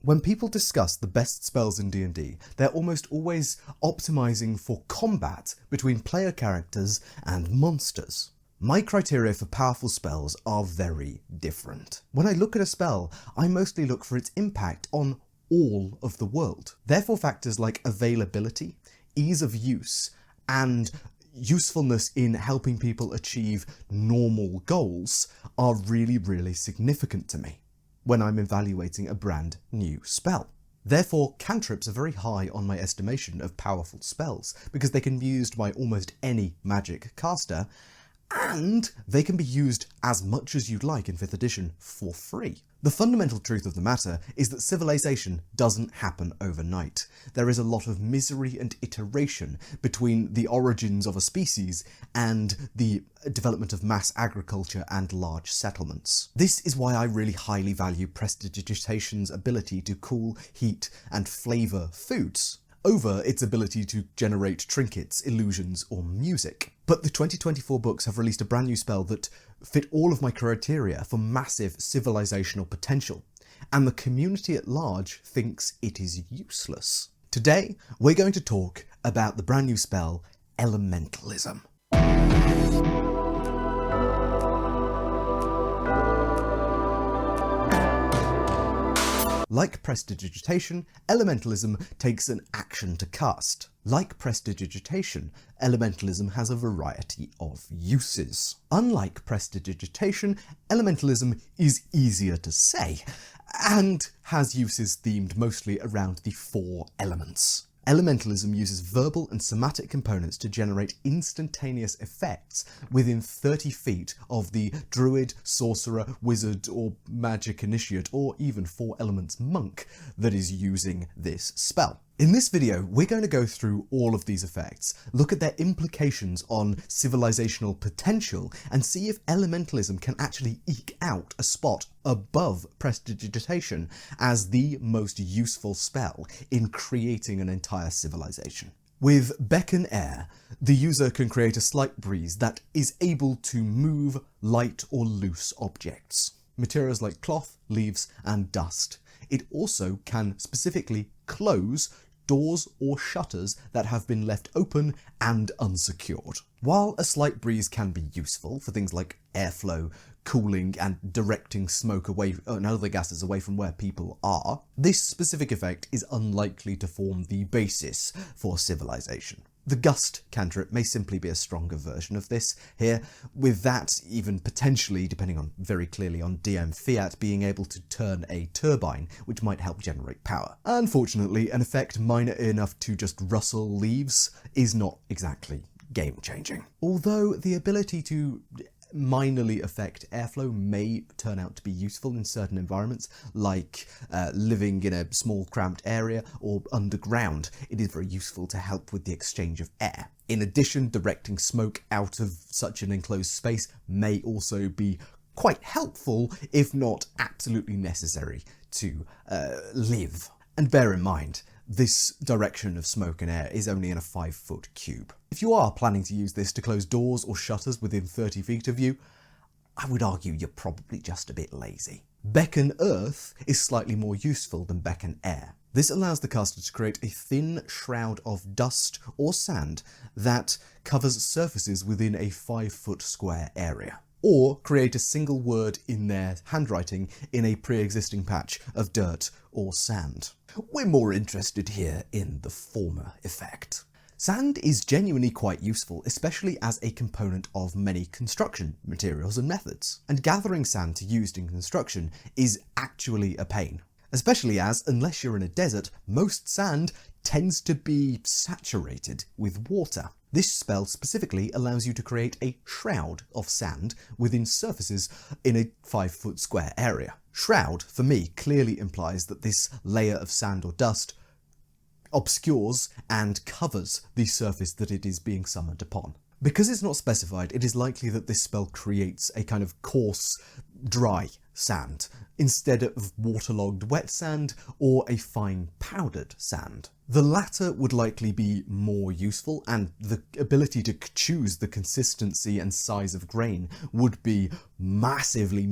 When people discuss the best spells in D&D, they're almost always optimizing for combat between player characters and monsters. My criteria for powerful spells are very different. When I look at a spell, I mostly look for its impact on all of the world. Therefore, factors like availability, ease of use, and usefulness in helping people achieve normal goals are really, really significant to me when I'm evaluating a brand new spell. Therefore, cantrips are very high on my estimation of powerful spells because they can be used by almost any magic caster, and they can be used as much as you'd like in 5th edition for free. The fundamental truth of the matter is that civilization doesn't happen overnight. There is a lot of misery and iteration between the origins of a species and the development of mass agriculture and large settlements. This is why I really highly value Prestidigitation's ability to cool, heat, and flavour foods over its ability to generate trinkets, illusions, or music. But the 2024 books have released a brand new spell that fit all of my criteria for massive civilizational potential, and the community at large thinks it is useless. Today, we're going to talk about the brand new spell, Elementalism. Like Prestidigitation, Elementalism takes an action to cast. Like Prestidigitation, Elementalism has a variety of uses. Unlike Prestidigitation, Elementalism is easier to say, and has uses themed mostly around the 4 elements. Elementalism uses verbal and somatic components to generate instantaneous effects within 30 feet of the druid, sorcerer, wizard, or magic initiate, or even 4 elements monk that is using this spell. In this video, we're going to go through all of these effects, look at their implications on civilizational potential, and see if Elementalism can actually eke out a spot above Prestidigitation as the most useful spell in creating an entire civilization. With Beckon Air, the user can create a slight breeze that is able to move light or loose objects, materials like cloth, leaves, and dust. It also can specifically close doors or shutters that have been left open and unsecured. While a slight breeze can be useful for things like airflow, cooling, and directing smoke away and other gases away from where people are, this specific effect is unlikely to form the basis for civilization. The Gust cantrip may simply be a stronger version of this here, with that even potentially, depending on very clearly on DM fiat, being able to turn a turbine, which might help generate power. Unfortunately, an effect minor enough to just rustle leaves is not exactly game-changing. Although the ability to minorly affect airflow may turn out to be useful in certain environments, like living in a small cramped area or underground. It is very useful to help with the exchange of air. In addition, directing smoke out of such an enclosed space may also be quite helpful, if not absolutely necessary, to live. And bear in mind, this direction of smoke and air is only in a 5-foot cube. If you are planning to use this to close doors or shutters within 30 feet of you, I would argue you're probably just a bit lazy. Beckon Earth is slightly more useful than Beckon Air. This allows the caster to create a thin shroud of dust or sand that covers surfaces within a 5-foot square area, or create a single word in their handwriting in a pre-existing patch of dirt or sand. We're more interested here in the former effect. Sand is genuinely quite useful, especially as a component of many construction materials and methods. And gathering sand to use in construction is actually a pain, especially as, unless you're in a desert, most sand tends to be saturated with water. This spell specifically allows you to create a shroud of sand within surfaces in a 5-foot square area. Shroud, for me, clearly implies that this layer of sand or dust obscures and covers the surface that it is being summoned upon. Because it's not specified, it is likely that this spell creates a kind of coarse, dry sand instead of waterlogged wet sand or a fine powdered sand. The latter would likely be more useful, and the ability to choose the consistency and size of grain would be massively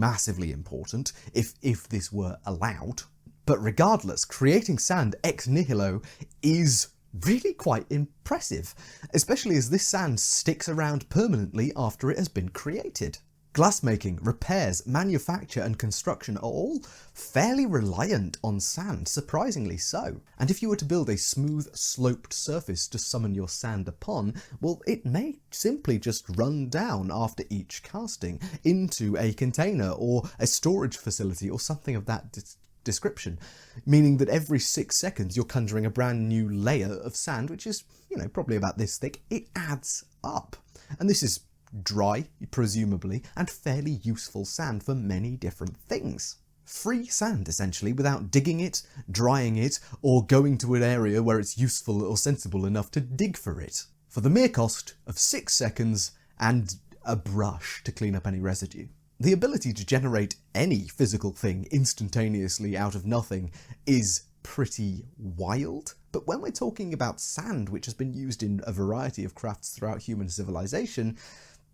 important if this were allowed. But regardless, creating sand ex nihilo is really quite impressive, especially as this sand sticks around permanently after it has been created. Glassmaking, repairs, manufacture and construction are all fairly reliant on sand, surprisingly so. And if you were to build a smooth, sloped surface to summon your sand upon, well, it may simply just run down after each casting into a container or a storage facility or something of that description, meaning that every 6 seconds you're conjuring a brand new layer of sand, which is, probably about this thick. It adds up. And this is dry, presumably, and fairly useful sand for many different things. Free sand, essentially, without digging it, drying it, or going to an area where it's useful or sensible enough to dig for it, for the mere cost of 6 seconds and a brush to clean up any residue. The ability to generate any physical thing instantaneously out of nothing is pretty wild, but when we're talking about sand, which has been used in a variety of crafts throughout human civilization,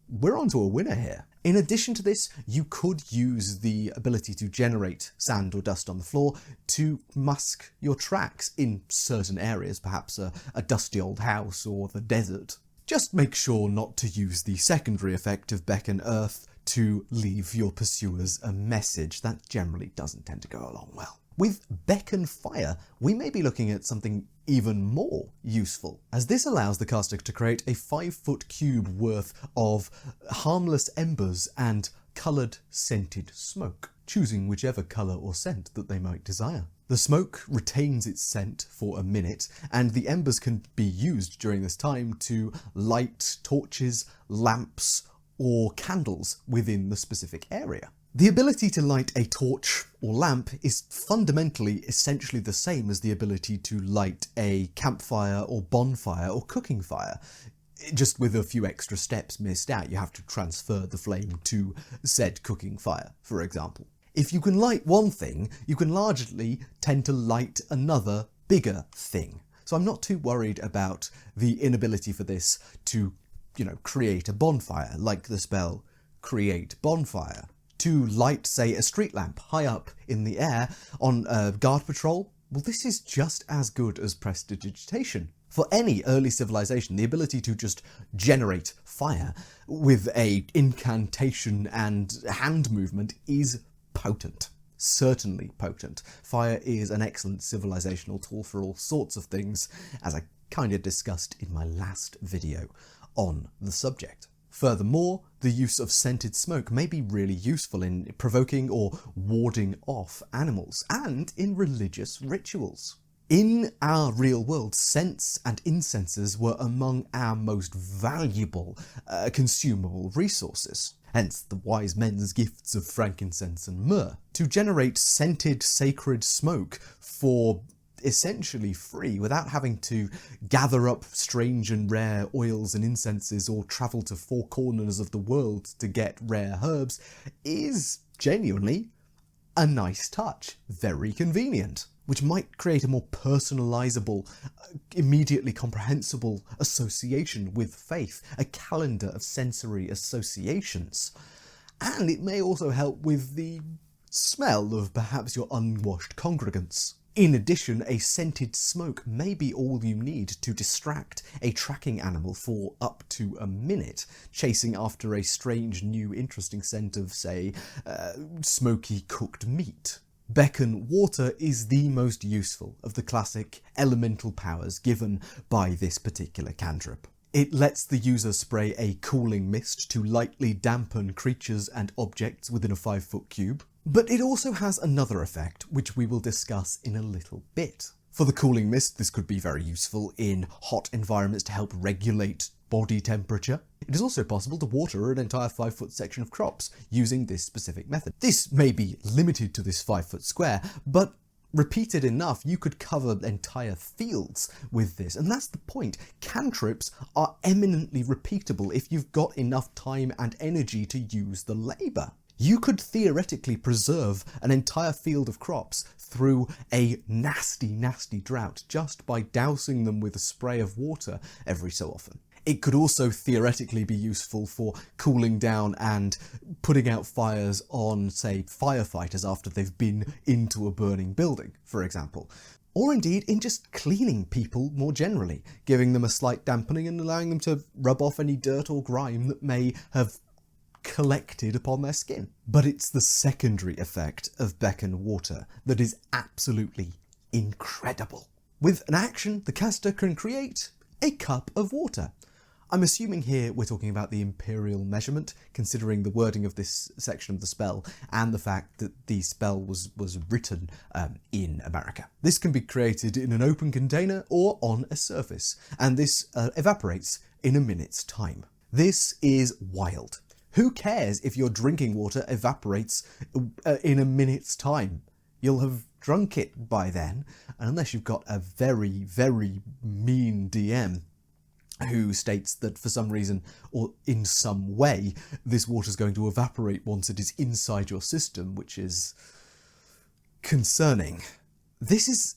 we're onto a winner here. In addition to this, you could use the ability to generate sand or dust on the floor to mask your tracks in certain areas, perhaps a dusty old house or the desert. Just make sure not to use the secondary effect of Beckon Earth to leave your pursuers a message. That generally doesn't tend to go along well. With Beckon Fire, we may be looking at something even more useful, as this allows the caster to create a 5-foot cube worth of harmless embers and coloured scented smoke, choosing whichever colour or scent that they might desire. The smoke retains its scent for a minute, and the embers can be used during this time to light torches, lamps, or candles within the specific area. The ability to light a torch or lamp is fundamentally essentially the same as the ability to light a campfire or bonfire or cooking fire, just with a few extra steps missed out. You have to transfer the flame to said cooking fire, for example. If you can light one thing, you can largely tend to light another bigger thing. So I'm not too worried about the inability for this to, create a bonfire, like the spell Create Bonfire. To light, say, a street lamp high up in the air on a guard patrol, well, this is just as good as Prestidigitation. For any early civilization, the ability to just generate fire with a incantation and hand movement is potent. Certainly potent. Fire is an excellent civilizational tool for all sorts of things, as I kind of discussed in my last video on the subject. Furthermore, the use of scented smoke may be really useful in provoking or warding off animals, and in religious rituals. In our real world, scents and incenses were among our most valuable consumable resources. Hence the wise men's gifts of frankincense and myrrh. To generate scented sacred smoke for essentially free, without having to gather up strange and rare oils and incenses or travel to 4 corners of the world to get rare herbs, is genuinely a nice touch. Very convenient. Which might create a more personalisable, immediately comprehensible association with faith, a calendar of sensory associations. And it may also help with the smell of perhaps your unwashed congregants. In addition, a scented smoke may be all you need to distract a tracking animal for up to a minute, chasing after a strange new interesting scent of, say, smoky cooked meat. Beckon Water is the most useful of the classic elemental powers given by this particular cantrip. It lets the user spray a cooling mist to lightly dampen creatures and objects within a 5-foot cube. But it also has another effect, which we will discuss in a little bit. For the cooling mist, this could be very useful in hot environments to help regulate body temperature. It is also possible to water an entire 5-foot section of crops using this specific method. This may be limited to this 5-foot square, but repeated enough, you could cover entire fields with this, and that's the point. Cantrips are eminently repeatable if you've got enough time and energy to use the labour. You could theoretically preserve an entire field of crops through a nasty, nasty drought just by dousing them with a spray of water every so often. It could also theoretically be useful for cooling down and putting out fires on, say, firefighters after they've been into a burning building, for example. Or indeed in just cleaning people more generally, giving them a slight dampening and allowing them to rub off any dirt or grime that may have collected upon their skin. But it's the secondary effect of Beckon water that is absolutely incredible. With an action, the caster can create a cup of water. I'm assuming here we're talking about the imperial measurement, considering the wording of this section of the spell and the fact that the spell was written in America. This can be created in an open container or on a surface, and this evaporates in a minute's time. This is wild. Who cares if your drinking water evaporates in a minute's time? You'll have drunk it by then, and unless you've got a very, very mean DM who states that for some reason or in some way this water is going to evaporate once it is inside your system, which is concerning. This is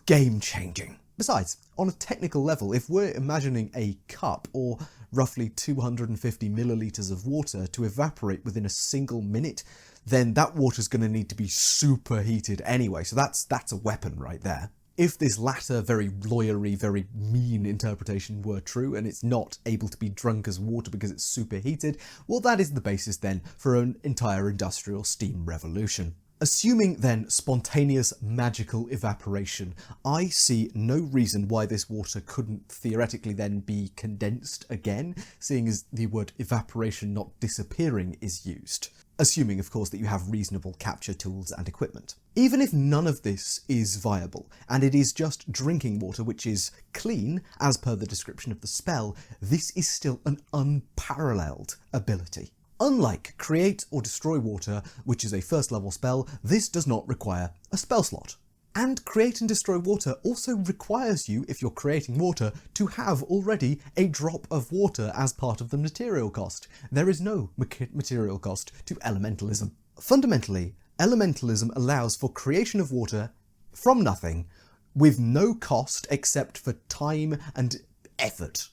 game-changing. Besides, on a technical level, if we're imagining a cup or roughly 250 millilitres of water to evaporate within a single minute, then that water's going to need to be super heated anyway, so that's a weapon right there. If this latter, very lawyery, very mean interpretation were true, and it's not able to be drunk as water because it's superheated, well, that is the basis then for an entire industrial steam revolution. Assuming then spontaneous magical evaporation, I see no reason why this water couldn't theoretically then be condensed again, seeing as the word evaporation, not disappearing, is used. Assuming, of course, that you have reasonable capture tools and equipment. Even if none of this is viable, and it is just drinking water which is clean, as per the description of the spell, this is still an unparalleled ability. Unlike Create or Destroy Water, which is a first level spell, this does not require a spell slot. And Create and Destroy Water also requires you, if you're creating water, to have already a drop of water as part of the material cost. There is no material cost to Elementalism. Fundamentally, Elementalism allows for creation of water from nothing, with no cost except for time and effort.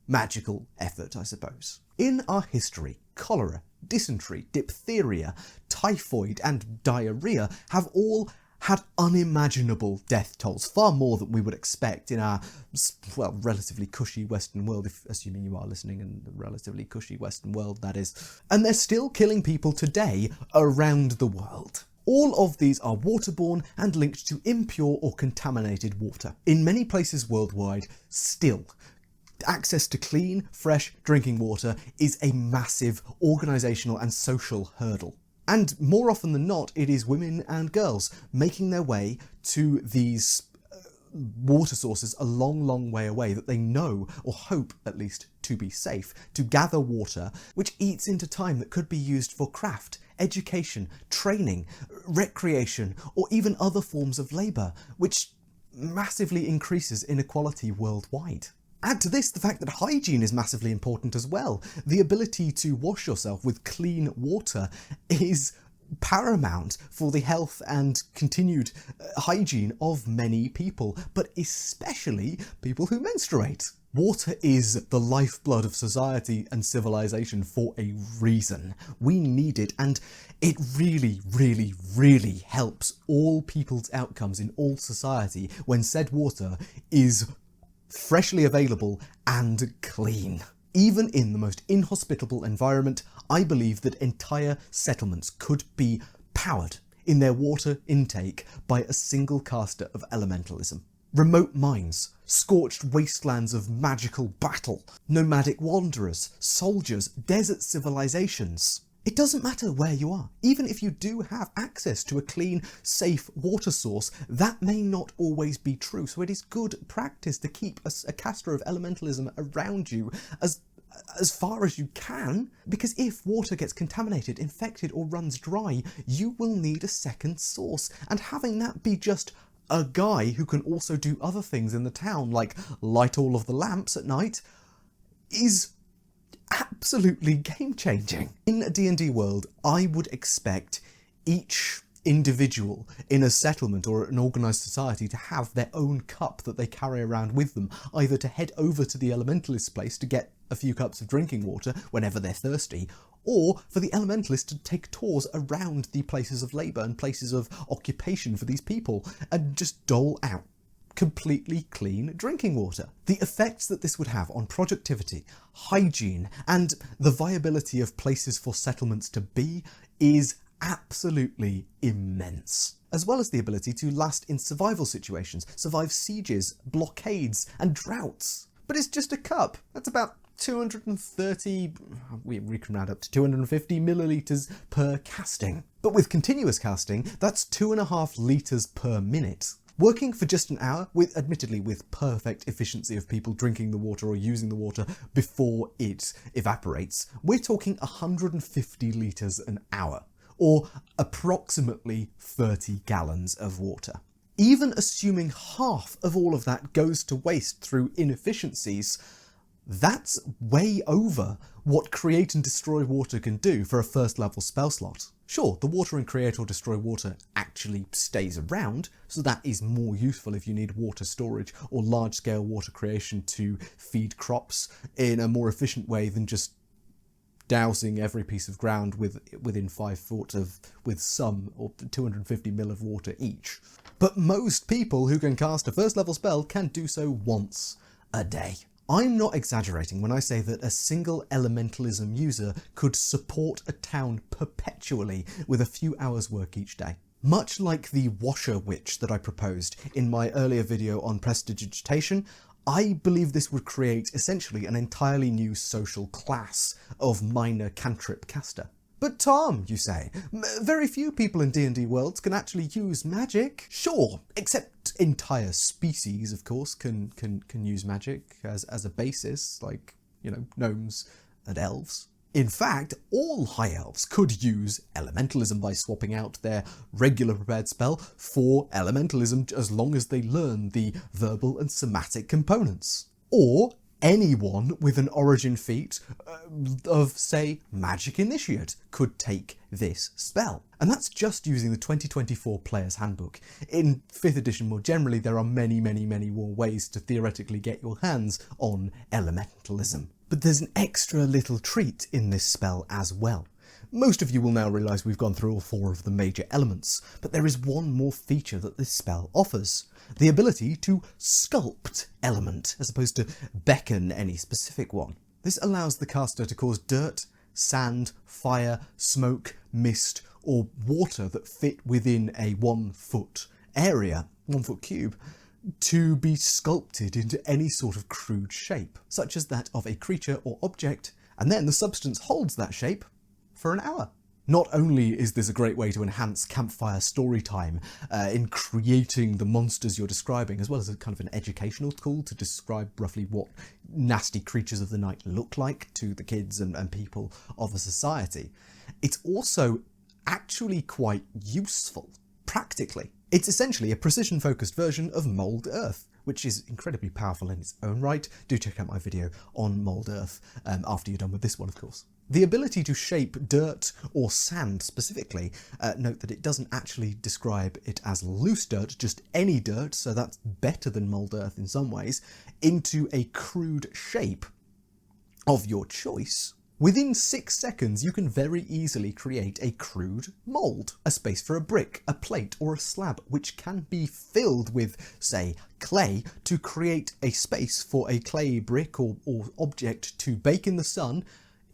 Magical effort, I suppose. In our history, cholera, dysentery, diphtheria, typhoid, and diarrhea have all had unimaginable death tolls, far more than we would expect in our, well, relatively cushy Western world, if assuming you are listening in the relatively cushy Western world, that is. And they're still killing people today around the world. All of these are waterborne and linked to impure or contaminated water. In many places worldwide, still, access to clean, fresh drinking water is a massive organisational and social hurdle. And more often than not, it is women and girls making their way to these water sources a long, long way away that they know, or hope at least, to be safe, to gather water, which eats into time that could be used for craft, education, training, recreation, or even other forms of labour, which massively increases inequality worldwide. Add to this the fact that hygiene is massively important as well. The ability to wash yourself with clean water is paramount for the health and continued hygiene of many people, but especially people who menstruate. Water is the lifeblood of society and civilization for a reason. We need it, and it really, really, really helps all people's outcomes in all society when said water is freshly available and clean. Even in the most inhospitable environment, I believe that entire settlements could be powered in their water intake by a single caster of Elementalism. Remote mines, scorched wastelands of magical battle, nomadic wanderers, soldiers, desert civilizations. It doesn't matter where you are. Even if you do have access to a clean, safe water source, that may not always be true. So it is good practice to keep a caster of Elementalism around you as far as you can, because if water gets contaminated, infected, or runs dry, you will need a second source. And having that be just a guy who can also do other things in the town, like light all of the lamps at night, is absolutely game-changing. In a D&D world, I would expect each individual in a settlement or an organised society to have their own cup that they carry around with them, either to head over to the elementalist's place to get a few cups of drinking water whenever they're thirsty, or for the elementalist to take tours around the places of labour and places of occupation for these people and just dole out completely clean drinking water. The effects that this would have on productivity, hygiene, and the viability of places for settlements to be is absolutely immense. As well as the ability to last in survival situations, survive sieges, blockades, and droughts. But it's just a cup. That's about 230, we can round up to 250 millilitres per casting. But with continuous casting, that's 2.5 litres per minute. Working for just an hour, admittedly with perfect efficiency of people drinking the water or using the water before it evaporates, we're talking 150 litres an hour, or approximately 30 gallons of water. Even assuming half of all of that goes to waste through inefficiencies, that's way over what Create and Destroy Water can do for a first level spell slot. Sure, the Water and Create or Destroy Water actually stays around, so that is more useful if you need water storage or large scale water creation to feed crops in a more efficient way than just dousing every piece of ground within 5 foot with some or 250 ml of water each. But most people who can cast a first level spell can do so once a day. I'm not exaggerating when I say that a single Elementalism user could support a town perpetually with a few hours work each day. Much like the Washer Witch that I proposed in my earlier video on Prestidigitation, I believe this would create essentially an entirely new social class of minor cantrip caster. But Tom, you say, very few people in D&D worlds can actually use magic. Sure, except entire species, of course, can use magic as a basis, like, you know, gnomes and elves. In fact, all high elves could use Elementalism by swapping out their regular prepared spell for Elementalism as long as they learn the verbal and somatic components. Or anyone with an origin feat of, say, Magic Initiate could take this spell. And that's just using the 2024 Player's Handbook. In 5th edition more generally, there are many more ways to theoretically get your hands on Elementalism. But there's an extra little treat in this spell as well. Most of you will now realise we've gone through all 4 of the major elements, but there is one more feature that this spell offers. The ability to sculpt element, as opposed to beckon any specific one. This allows the caster to cause dirt, sand, fire, smoke, mist, or water that fit within a 1 foot area, 1 foot cube, to be sculpted into any sort of crude shape, such as that of a creature or object, and then the substance holds that shape for an hour. Not only is this a great way to enhance campfire story time in creating the monsters you're describing, as well as a kind of an educational tool to describe roughly what nasty creatures of the night look like to the kids and people of a society, it's also actually quite useful, practically. It's essentially a precision-focused version of Mould Earth, which is incredibly powerful in its own right. Do check out my video on Mould Earth after you're done with this one, of course. The ability to shape dirt or sand specifically, note that it doesn't actually describe it as loose dirt, just any dirt, so that's better than Mould Earth in some ways, into a crude shape of your choice. Within 6 seconds, you can very easily create a crude mould, a space for a brick, a plate, or a slab, which can be filled with, say, clay, to create a space for a clay brick or object to bake in the sun,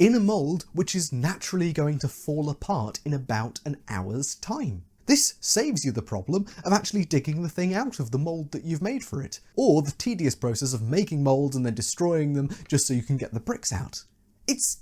in a mould which is naturally going to fall apart in about an hour's time. This saves you the problem of actually digging the thing out of the mould that you've made for it, or the tedious process of making moulds and then destroying them just so you can get the bricks out. It's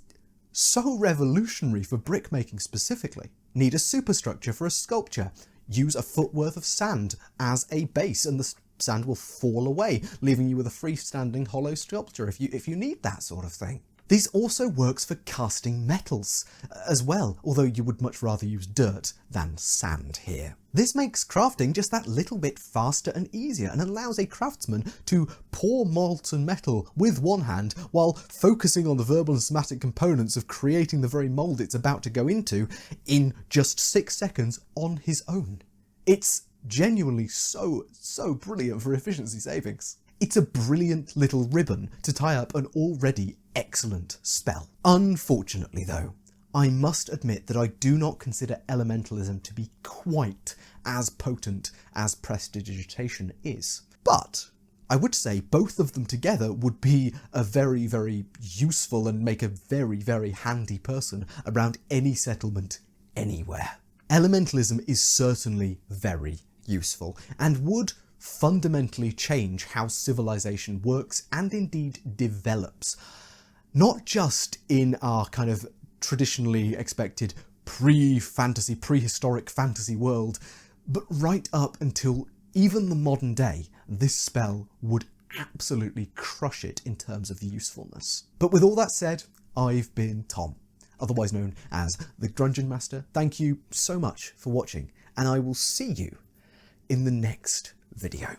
so revolutionary for brickmaking specifically. Need a superstructure for a sculpture. Use a foot worth of sand as a base and the sand will fall away, leaving you with a freestanding hollow sculpture if you need that sort of thing. This also works for casting metals as well, although you would much rather use dirt than sand here. This makes crafting just that little bit faster and easier, and allows a craftsman to pour molten metal with one hand while focusing on the verbal and somatic components of creating the very mould it's about to go into in just 6 seconds on his own. It's genuinely so brilliant for efficiency savings. It's a brilliant little ribbon to tie up an already excellent spell. Unfortunately though, I must admit that I do not consider Elementalism to be quite as potent as Prestidigitation is. But I would say both of them together would be a very useful and make a very handy person around any settlement anywhere. Elementalism is certainly very useful and would fundamentally change how civilization works and indeed develops. Not just in our kind of traditionally expected pre-fantasy, prehistoric fantasy world, but right up until even the modern day, this spell would absolutely crush it in terms of usefulness. But with all that said, I've been Tom, otherwise known as the Grungeon Master. Thank you so much for watching, and I will see you in the next video.